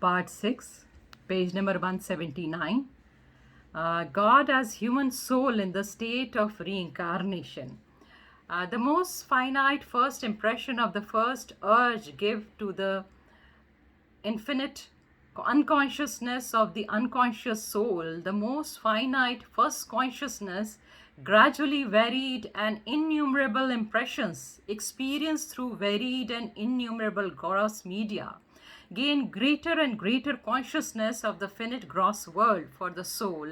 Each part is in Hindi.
Part 6, page number 179. God as human soul in the state of reincarnation. The most finite first impression of the first urge give to the infinite unconsciousness of the unconscious soul, the most finite first consciousness, gradually varied and innumerable impressions experienced through varied and innumerable gross media, gain greater and greater consciousness of the finite gross world for the soul,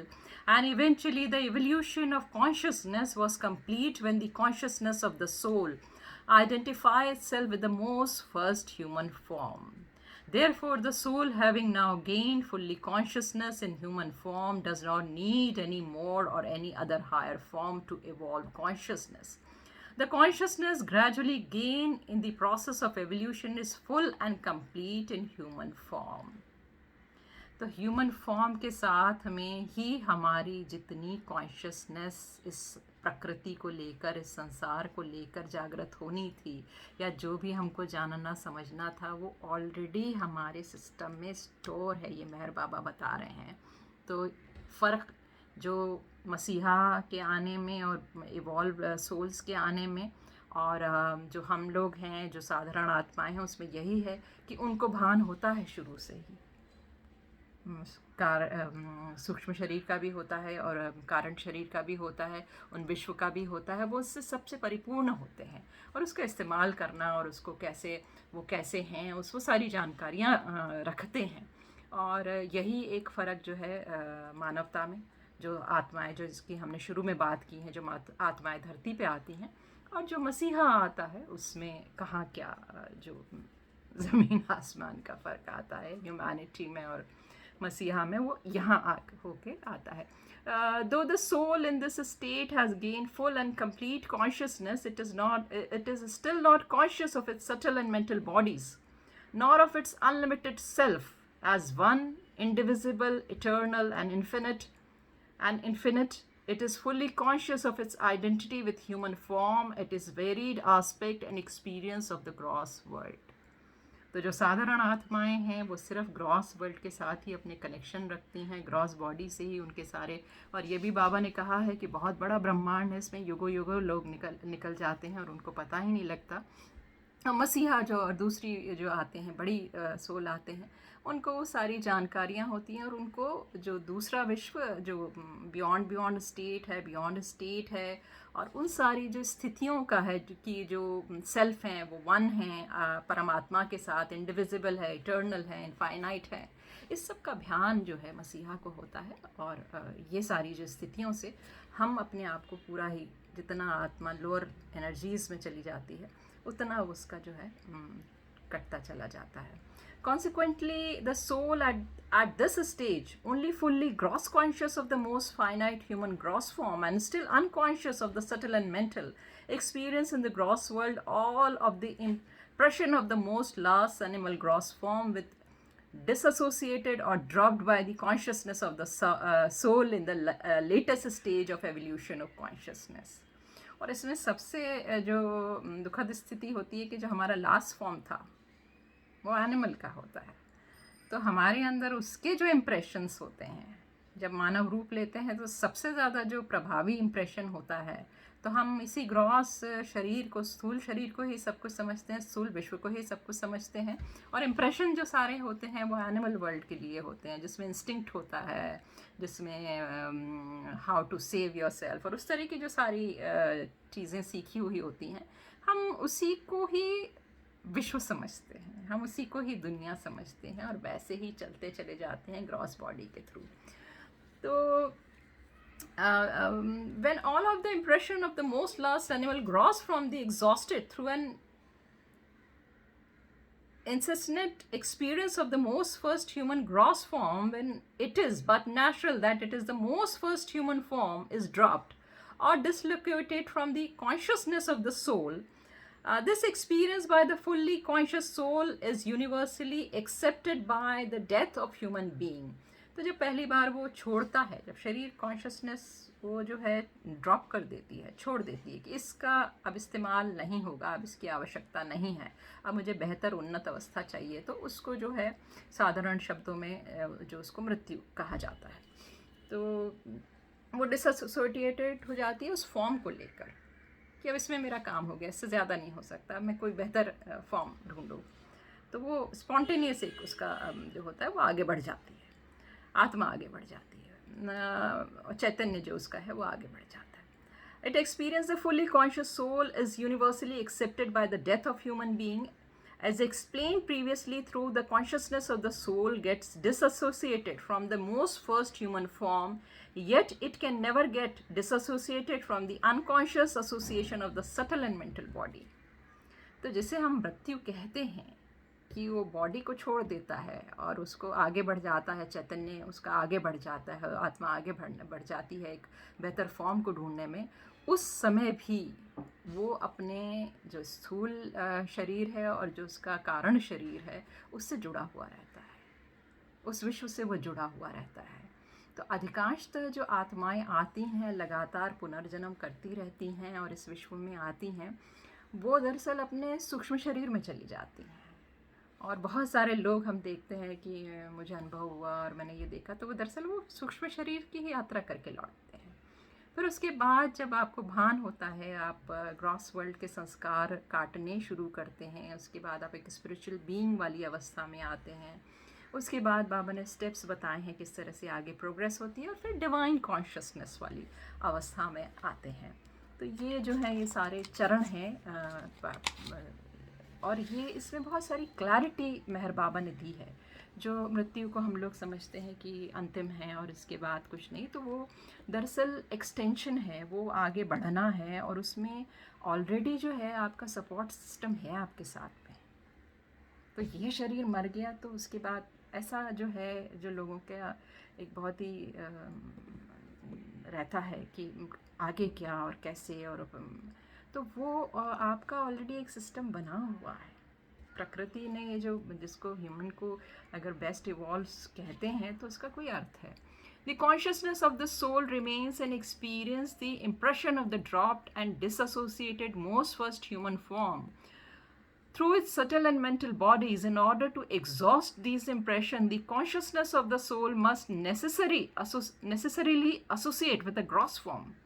and eventually the evolution of consciousness was complete when the consciousness of the soul identified itself with the most first human form. Therefore, the soul, having now gained fully consciousness in human form, does not need any more or any other higher form to evolve consciousness. The consciousness gradually gained in the process of evolution is full and complete in human form. तो ह्यूमन फॉर्म के साथ में ही हमारी जितनी कॉन्शियसनेस इस प्रकृति को लेकर, इस संसार को लेकर जागृत होनी थी, या जो भी हमको जानना समझना था, वो ऑलरेडी हमारे सिस्टम में स्टोर है, ये मेहर बाबा बता रहे हैं. तो फ़र्क जो मसीहा के आने में और इवॉल्व सोल्स के आने में और जो हम लोग हैं, जो साधारण आत्माएं हैं, उसमें यही है कि उनको भान होता है शुरू से ही. सूक्ष्म शरीर का भी होता है और कारण शरीर का भी होता है, उन विश्व का भी होता है. वो उससे सबसे परिपूर्ण होते हैं और उसका इस्तेमाल करना और उसको कैसे हैं, वो सारी जानकारियाँ रखते हैं. और यही एक फ़र्क जो है मानवता में, जो आत्माएं, जो इसकी हमने शुरू में बात की हैं, जो आत्माएं धरती पे आती हैं और जो मसीहा आता है, उसमें कहाँ क्या जो ज़मीन आसमान का फ़र्क आता है ह्यूमैनिटी में और मसीहा में, वो यहाँ होके आता है. Though the soul in this state has gained full and complete consciousness, it is still not conscious of its subtle and mental bodies, nor of its unlimited self as one, indivisible, eternal, and infinite. It is fully conscious of its identity with human form, it is varied aspect and experience of the gross world. तो जो साधारण आत्माएं हैं वो सिर्फ ग्रॉस वर्ल्ड के साथ ही अपने कनेक्शन रखती हैं, ग्रॉस बॉडी से ही उनके सारे. और ये भी बाबा ने कहा है कि बहुत बड़ा ब्रह्मांड है, इसमें युगों युगों लोग निकल जाते हैं और उनको पता ही नहीं लगता. मसीहा जो और दूसरी जो आते हैं, बड़ी सोल आते हैं, उनको वो सारी जानकारियाँ होती हैं और उनको जो दूसरा विश्व जो बियॉन्ड स्टेट है और उन सारी जो स्थितियों का है कि जो सेल्फ हैं वो वन हैं परमात्मा के साथ, इंडिविजिबल है, इटर्नल है, इनफाइनाइट है, इस सब का ध्यान जो है मसीहा को होता है. और ये सारी जो स्थितियों से हम अपने आप को पूरा ही, जितना आत्मा लोअर एनर्जीज़ में चली जाती है उतना उसका जो है कटता चला जाता है. Consequently, the soul at this stage, only fully gross conscious of the most finite human gross form and still unconscious of the subtle and mental, experience in the gross world all of the impression of the most last animal gross form with disassociated or dropped by the consciousness of the soul in the latest stage of evolution of consciousness. और इसमें सबसे जो दुखद स्थिति होती है कि जो हमारा लास्ट फॉर्म था वो एनिमल का होता है. तो हमारे अंदर उसके जो इम्प्रेशंस होते हैं, जब मानव रूप लेते हैं तो सबसे ज़्यादा जो प्रभावी इम्प्रेशन होता है, तो हम इसी ग्रॉस शरीर को, स्थूल शरीर को ही सब कुछ समझते हैं, स्थूल विश्व को ही सब कुछ समझते हैं. और इम्प्रेशन जो सारे होते हैं वो एनिमल वर्ल्ड के लिए होते हैं, जिसमें इंस्टिंक्ट होता है, जिसमें how to save yourself और उस तरह की जो सारी चीज़ें सीखी हुई होती हैं, हम उसी को ही विश्व समझते हैं, हम उसी को ही दुनिया समझते हैं और वैसे ही चलते चले जाते हैं ग्रॉस बॉडी के थ्रू. तो when all of the impression of the most last animal gross from the exhausted through an incessant experience of the most first human gross form, when it is but natural that it is the most first human form is dropped or dislocated from the consciousness of the soul, this experience by the fully conscious soul is universally accepted by the death of human being. तो जब पहली बार वो छोड़ता है, जब शरीर कॉन्शसनेस वो जो है ड्रॉप कर देती है, छोड़ देती है कि इसका अब इस्तेमाल नहीं होगा, अब इसकी आवश्यकता नहीं है, अब मुझे बेहतर उन्नत अवस्था चाहिए, तो उसको जो है साधारण शब्दों में जो उसको मृत्यु कहा जाता है। तो वो डिसोसिएटेड हो जाती है उस फॉर्म को लेकर कि अब इसमें मेरा काम हो गया, इससे ज़्यादा नहीं हो सकता, मैं कोई बेहतर फॉर्म ढूंढूँ। तो वो स्पॉन्टेनियस एक उसका जो होता है वो आगे बढ़ जाती है, आत्मा आगे बढ़ जाती है, चैतन्य जो उसका है वो आगे बढ़ जाता है। It experience the fully conscious soul is universally accepted by the death of human being as explained previously. Through the consciousness of the soul gets disassociated from the most first human form, yet it can never get disassociated from the unconscious association of the subtle and mental body. तो जिसे हम मृत्यु कहते हैं कि वो बॉडी को छोड़ देता है और उसको आगे बढ़ जाता है, चैतन्य उसका आगे बढ़ जाता है, आत्मा आगे बढ़ जाती है एक बेहतर फॉर्म को ढूंढने में, उस समय भी वो अपने जो स्थूल शरीर है और जो उसका कारण शरीर है उससे जुड़ा हुआ रहता है, उस विश्व से वो जुड़ा हुआ रहता है। तो अधिकांशतः जो आत्माएं आती हैं, लगातार पुनर्जन्म करती रहती हैं और इस विश्व में आती हैं, वो दरअसल अपने सूक्ष्म शरीर में चली जाती हैं। और बहुत सारे लोग हम देखते हैं कि मुझे अनुभव हुआ और मैंने ये देखा, तो वो दरअसल वो सूक्ष्म शरीर की ही यात्रा करके लौटते हैं। फिर उसके बाद जब आपको भान होता है, आप ग्रॉस वर्ल्ड के संस्कार काटने शुरू करते हैं, उसके बाद आप एक स्पिरिचुअल बीइंग वाली अवस्था में आते हैं। उसके बाद बाबा ने स्टेप्स बताए हैं किस तरह से आगे प्रोग्रेस होती है और फिर डिवाइन कॉन्शियसनेस वाली अवस्था में आते हैं। तो ये जो है ये सारे चरण हैं और ये इसमें बहुत सारी क्लैरिटी मेहर बाबा ने दी है। जो मृत्यु को हम लोग समझते हैं कि अंतिम है और इसके बाद कुछ नहीं, तो वो दरअसल एक्सटेंशन है, वो आगे बढ़ना है और उसमें ऑलरेडी जो है आपका सपोर्ट सिस्टम है आपके साथ में। तो ये शरीर मर गया तो उसके बाद ऐसा जो है, जो लोगों का एक बहुत ही रहता है कि आगे क्या और कैसे, और तो वो आपका ऑलरेडी एक सिस्टम बना हुआ है। प्रकृति ने ये जो, जिसको ह्यूमन को अगर बेस्ट इवॉल्व्स कहते हैं तो उसका कोई अर्थ है। The consciousness of the soul remains and experience the impression of the dropped and disassociated most first human form. Through its subtle and mental bodies, in order to exhaust these impressions, the consciousness of the soul must necessarily associate with the gross form.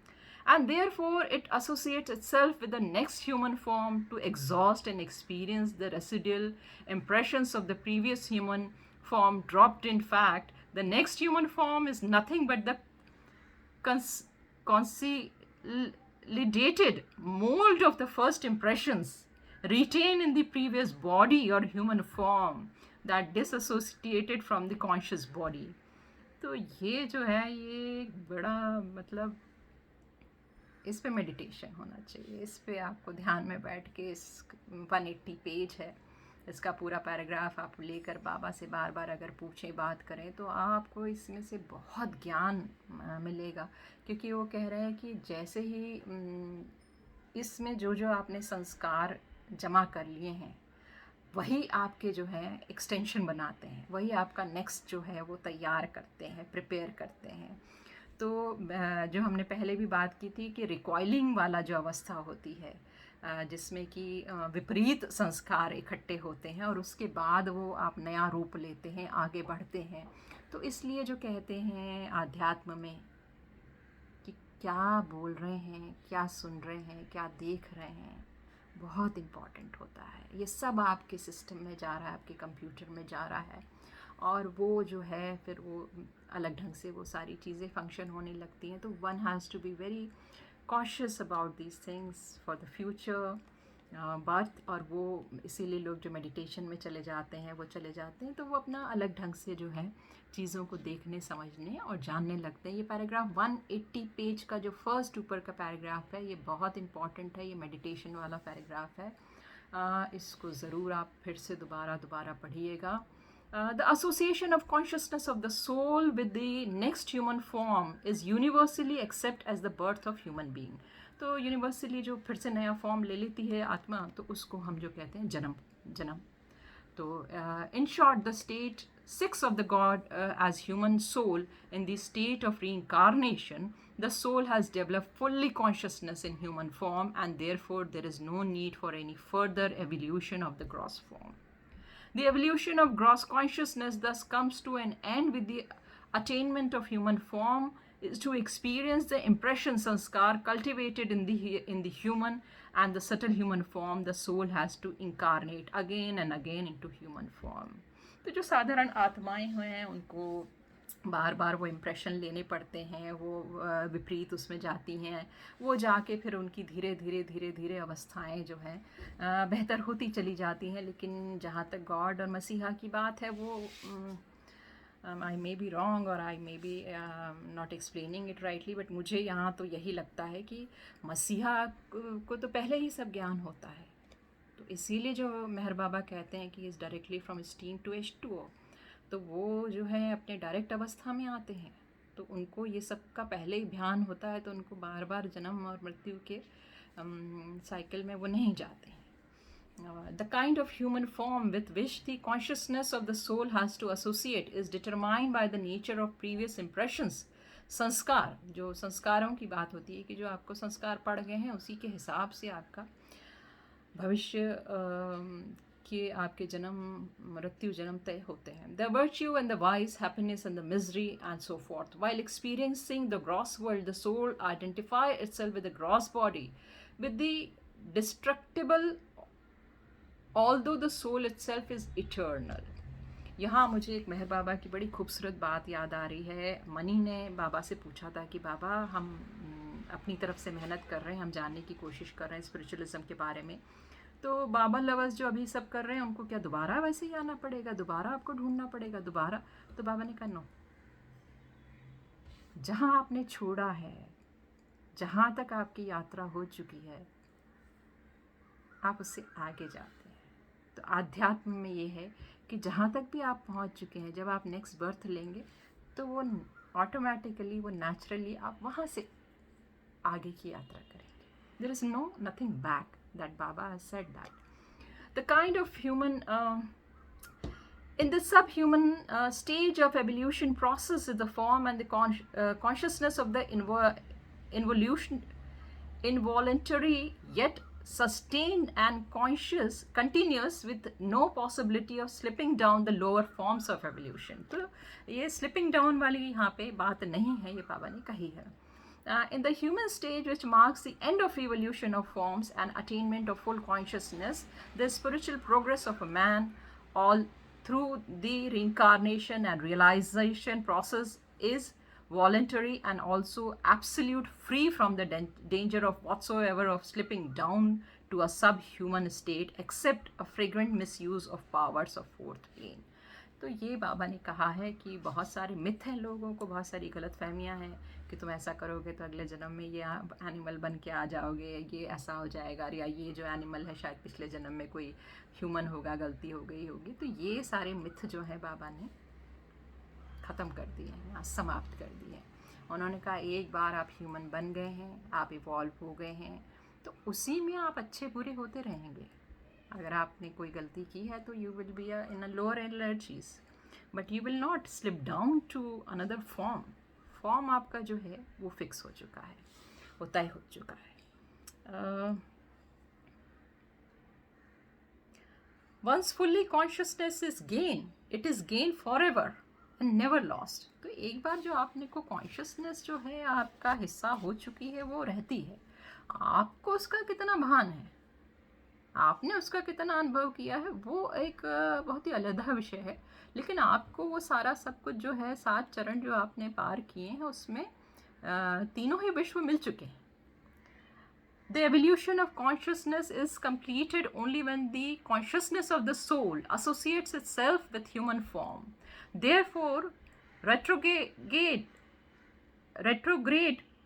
And therefore it associates itself with the next human form to exhaust and experience the residual impressions of the previous human form dropped. In fact, the next human form is nothing but the consolidated mold of the first impressions retained in the previous body or human form that disassociated from the conscious body. तो ये जो है ये बड़ा मतलब इस पे मेडिटेशन होना चाहिए, इस पे आपको ध्यान में बैठ के, इस 180 पेज है, इसका पूरा पैराग्राफ आप लेकर बाबा से बार बार अगर पूछें, बात करें, तो आपको इसमें से बहुत ज्ञान मिलेगा। क्योंकि वो कह रहे हैं कि जैसे ही इसमें जो जो आपने संस्कार जमा कर लिए हैं वही आपके जो है एक्सटेंशन बनाते हैं, वही आपका नेक्स्ट जो है वो तैयार करते हैं, प्रिपेयर करते हैं। तो जो हमने पहले भी बात की थी कि रिकॉइलिंग वाला जो अवस्था होती है, जिसमें कि विपरीत संस्कार इकट्ठे होते हैं और उसके बाद वो आप नया रूप लेते हैं, आगे बढ़ते हैं। तो इसलिए जो कहते हैं आध्यात्म में कि क्या बोल रहे हैं, क्या सुन रहे हैं, क्या देख रहे हैं, बहुत इम्पॉर्टेंट होता है। ये सब आपके सिस्टम में जा रहा है, आपके कंप्यूटर में जा रहा है और वो जो है फिर वो अलग ढंग से वो सारी चीज़ें फंक्शन होने लगती हैं। तो one has to be very cautious about these things for the future birth. और वो इसीलिए लोग जो मेडिटेशन में चले जाते हैं, वो चले जाते हैं तो वो अपना अलग ढंग से जो है चीज़ों को देखने, समझने और जानने लगते हैं। ये पैराग्राफ 180 पेज का जो फर्स्ट ऊपर का पैराग्राफ है, ये बहुत इंपॉर्टेंट है, ये मेडिटेशन वाला पैराग्राफ है। इसको ज़रूर आप फिर से दोबारा पढ़िएगा। The association of consciousness of the soul with the next human form is universally accepted as the birth of human being. तो यूनिवर्सली जो फिर से नया फॉर्म ले लेती है आत्मा, तो उसको हम जो कहते हैं जन्म। तो in short, the state 6 of the God as human soul, in the state of reincarnation, the soul has developed fully consciousness in human form, and therefore there is no need for any further evolution of the gross form. The evolution of gross consciousness thus comes to an end with the attainment of human form, is to experience the impression sanskar cultivated in the human and the subtle human form. The soul has to incarnate again and again into human form. तो जो साधारण आत्माएं हैं उनको बार बार वो इम्प्रेशन लेने पड़ते हैं, वो विपरीत उसमें जाती हैं, वो जाके फिर उनकी धीरे धीरे धीरे धीरे अवस्थाएं जो हैं बेहतर होती चली जाती हैं. लेकिन जहाँ तक गॉड और मसीहा की बात है, वो आई मे बी रॉन्ग और I may be not explaining it rightly, but मुझे यहाँ तो यही लगता है कि मसीहा को तो पहले ही सब ज्ञान होता है. तो इसीलिए जो मेहर बाबा कहते हैं कि is directly from steam to H2O, तो वो जो है अपने डायरेक्ट अवस्था में आते हैं, तो उनको ये सब का पहले ही ध्यान होता है, तो उनको बार बार जन्म और मृत्यु के साइकिल में वो नहीं जाते हैं. The kind of human form with which the consciousness of the soul has to associate is determined by the nature of previous impressions. संस्कार, जो संस्कारों की बात होती है कि जो आपको संस्कार पड़ गए हैं उसी के हिसाब से आपका भविष्य कि आपके जन्म मृत्यु जन्म तय होते हैं. The virtue and the vice, happiness and the misery, and so forth. While experiencing the gross world, the soul identifies itself with the gross body, with the destructible, although the soul itself is eternal. यहाँ मुझे एक मेहर बाबा की बड़ी खूबसूरत बात याद आ रही है. मनी ने बाबा से पूछा था कि बाबा हम अपनी तरफ से मेहनत कर रहे हैं, हम जानने की कोशिश कर रहे हैं स्पिरिचुअलिज्म के बारे में, तो बाबा लवर्स जो अभी सब कर रहे हैं उनको क्या दोबारा वैसे ही आना पड़ेगा, दोबारा आपको ढूंढना पड़ेगा दोबारा? तो बाबा ने कहा नो, जहाँ आपने छोड़ा है, जहाँ तक आपकी यात्रा हो चुकी है, आप उससे आगे जाते हैं. तो आध्यात्म में ये है कि जहाँ तक भी आप पहुँच चुके हैं, जब आप नेक्स्ट बर्थ लेंगे तो वो ऑटोमेटिकली, वो नेचुरली आप वहाँ से आगे की यात्रा करेंगे. There is no nothing back. That Baba has said that. The kind of human, in the subhuman stage of evolution process is the form and the consciousness of the involuntary yet sustained and conscious, continuous, with no possibility of slipping down the lower forms of evolution. तो ये slipping down वाली यहाँ पे बात नहीं है, ये बाबा ने कही है. In the human stage, which marks the end of evolution of forms and attainment of full consciousness, the spiritual progress of a man, all through the reincarnation and realization process, is voluntary and also absolute, free from the danger of whatsoever of slipping down to a subhuman state, except a flagrant misuse of powers of fourth plane. तो ये बाबा ने कहा है कि बहुत सारे मिथ हैं, लोगों को बहुत सारी गलतफहमियां हैं कि तुम ऐसा करोगे तो अगले जन्म में ये एनिमल बन के आ जाओगे, ये ऐसा हो जाएगा, या ये जो एनिमल है शायद पिछले जन्म में कोई ह्यूमन होगा, गलती हो गई होगी. तो ये सारे मिथ जो है बाबा ने ख़त्म कर दिए हैं, समाप्त कर दिए हैं. उन्होंने कहा एक बार आप ह्यूमन बन गए हैं, आप इवॉल्व हो गए हैं, तो उसी में आप अच्छे बुरे होते रहेंगे. अगर आपने कोई गलती की है तो you will be in a lower energies, but you will not slip down to another form. Form आपका जो है वो फिक्स हो चुका है, वो तय हो चुका है. Once fully consciousness is gain, it is gain forever and never lost. तो एक बार जो आपने को कॉन्शियसनेस जो है आपका हिस्सा हो चुकी है, वो रहती है. आपको उसका कितना भान है, आपने उसका कितना अनुभव किया है, वो एक बहुत ही अलग विषय है. लेकिन आपको वो सारा सब कुछ जो है 7 चरण जो आपने पार किए हैं, उसमें तीनों ही विश्व मिल चुके हैं. The evolution of consciousness is completed only when the consciousness of the soul associates itself with human form. Therefore, retrograde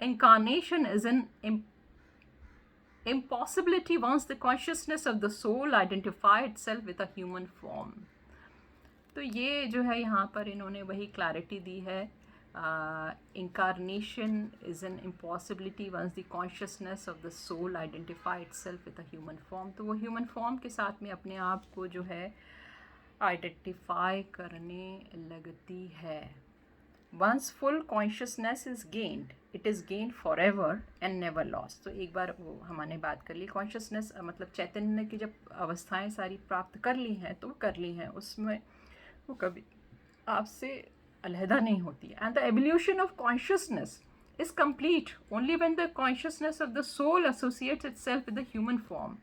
incarnation is an impossibility once the consciousness of the soul identify itself with a human form. तो ये जो है यहाँ पर इन्होंने वही क्लैरिटी दी है. Incarnation is an impossibility once the consciousness of the soul identify itself with a human form. तो वो human form के साथ में अपने आप को जो है आइडेंटिफाई करने लगती है। Once full consciousness is gained, it is gained forever and never lost. तो एक बार वो हमने बात कर ली, कॉन्शियसनेस मतलब चैतन्य की जब अवस्थाएं सारी प्राप्त कर ली हैं तो कर ली हैं, उसमें वो कभी आपसे अलहदा नहीं होती। And the evolution of consciousness is complete only when the consciousness of the soul associates itself with the human form।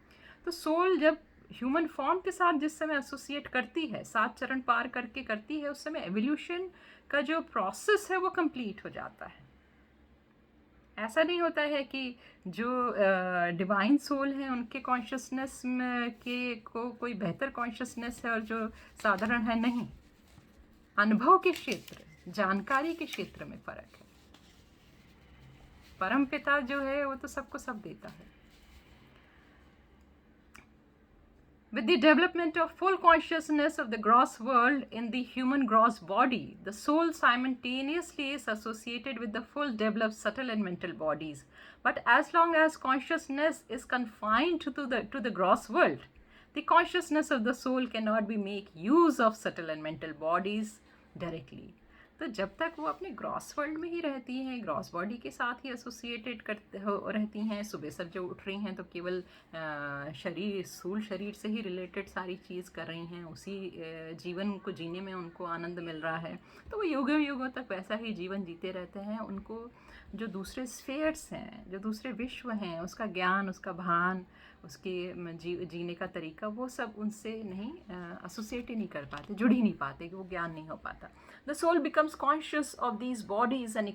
तो सोल जब ह्यूमन फॉर्म के साथ जिस समय एसोसिएट करती है, 7 चरण पार करके करती है, उस समय एवोल्यूशन का जो प्रोसेस है वो कंप्लीट हो जाता है। ऐसा नहीं होता है कि जो डिवाइन सोल है उनके कॉन्शियसनेस में के को कोई बेहतर कॉन्शियसनेस है और जो साधारण है, नहीं। अनुभव के क्षेत्र, जानकारी के क्षेत्र में फ़र्क है। परम पिता जो है वो तो सबको सब देता है। With the development of full consciousness of the gross world in the human gross body, the soul simultaneously is associated with the full developed subtle and mental bodies. But as long as consciousness is confined to the gross world, the consciousness of the soul cannot be make use of subtle and mental bodies directly। तो जब तक वो अपने ग्रॉस वर्ल्ड में ही रहती हैं, ग्रॉस बॉडी के साथ ही एसोसिएटेड करते हो रहती हैं, सुबह सब जो उठ रही हैं तो केवल शरीर, स्थूल शरीर से ही रिलेटेड सारी चीज़ कर रही हैं, उसी जीवन को जीने में उनको आनंद मिल रहा है, तो वो युगों युगों तक वैसा ही जीवन जीते रहते हैं। उनको जो दूसरे स्फेयर्स हैं, जो दूसरे विश्व हैं, उसका ज्ञान, उसका भान, उसके जीने का तरीका, वो सब उनसे नहीं एसोसिएट ही नहीं कर पाते, जुड़ ही नहीं पाते, कि वो ज्ञान नहीं हो पाता। The soul becomes conscious of these bodies and